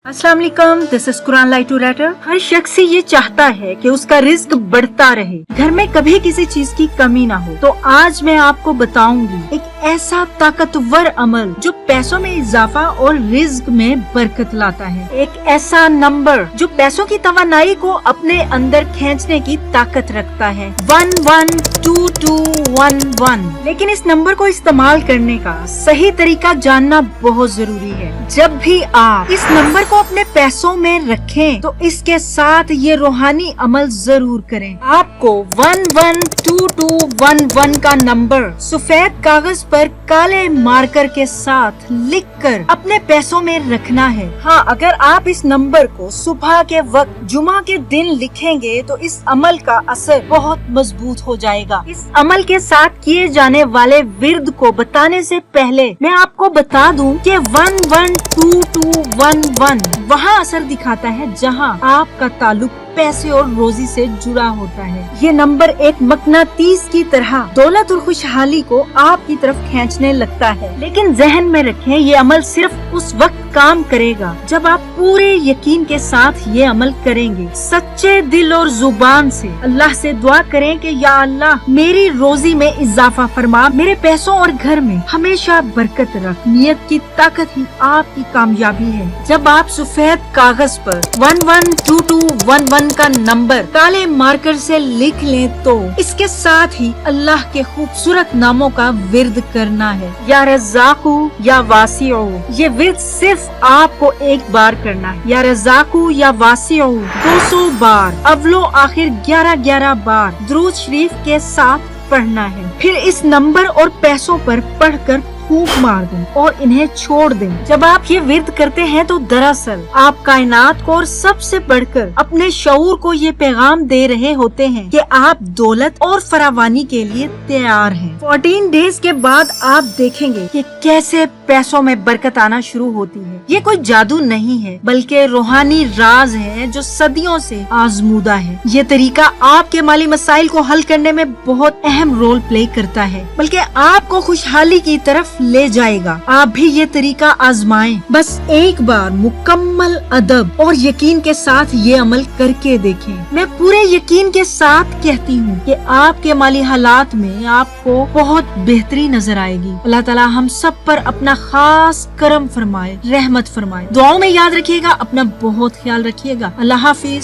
अस्सलाम वालेकुम, this is Quran light to writer. हर शख्स ये चाहता है कि उसका रिस्क बढ़ता रहे, घर में कभी किसी चीज की कमी ना हो। तो आज मैं आपको बताऊंगी एक ऐसा ताकतवर अमल जो पैसों में इजाफा और रिस्क में बरकत लाता है। एक ऐसा नंबर जो पैसों की तवानाई को अपने अंदर खींचने की ताकत रखता है। 112211। लेकिन इस नंबर को इस्तेमाल करने का सही तरीका जानना बहुत जरूरी है। जब भी आप इस नंबर को अपने पैसों में रखें तो इसके साथ ये रूहानी अमल जरूर करें। आपको 112211 का नंबर सफेद कागज पर काले मार्कर के साथ लिखकर अपने पैसों में रखना है। हाँ, अगर आप इस नंबर को सुबह के वक्त जुमा के दिन लिखेंगे तो इस अमल का असर बहुत मजबूत हो जाएगा। इस अमल के साथ किए जाने वाले विर्द को बताने से पहले मैं आपको बता दूं कि 112211 वहाँ असर दिखाता है जहाँ आपका ताल्लुक पैसे और रोजी से जुड़ा होता है। ये नंबर एक मकनातीस की तरह दौलत और खुशहाली को आपकी तरफ खींचने लगता है। लेकिन जहन में रखें, ये अमल सिर्फ उस वक्त काम करेगा जब आप पूरे यकीन के साथ ये अमल करेंगे। सच्चे दिल और जुबान से अल्लाह से दुआ करें कि या अल्लाह मेरी रोजी में इजाफा फरमा, मेरे पैसों और घर में हमेशा बरकत रख। नियत की ताकत ही आपकी कामयाबी है। जब आप सफेद कागज पर 112211 का नंबर काले मार्कर से लिख लें तो इसके साथ ही अल्लाह के खूबसूरत नामों का विर्द करना है। या रज़ाकू या वासिऊ। ये विर्द सिर्फ आपको एक बार करना है। या रज़ाकू या वासिऊ 200 बार, अव्वलो आखिर 11 बार दुरूद शरीफ के साथ पढ़ना है। फिर इस नंबर और पैसों पर पढ़कर फूंक मार दें और इन्हें छोड़ दें। जब आप ये विर्द करते हैं तो दरअसल आप कायनात को और सबसे बढ़कर अपने शऊर को ये पैगाम दे रहे होते हैं कि आप दौलत और फरावानी के लिए तैयार हैं। 14 डेज के बाद आप देखेंगे कि कैसे पैसों में बरकत आना शुरू होती है। ये कोई जादू नहीं है बल्कि रूहानी राज है जो सदियों से आजमूदा है। ये तरीका आपके माली मसाइल को हल करने में बहुत अहम रोल प्ले करता है, बल्कि आपको खुशहाली की तरफ ले जाएगा। आप भी ये तरीका आजमाएं। बस एक बार मुकम्मल अदब और यकीन के साथ ये अमल करके देखें। मैं पूरे यकीन के साथ कहती हूँ कि आपके माली हालात में आपको बहुत बेहतरी नजर आएगी। अल्लाह ताला हम सब पर अपना खास करम फरमाए, रहमत फरमाए। दुआओं में याद रखिएगा, अपना बहुत ख्याल रखिएगा। अल्लाह हाफिज।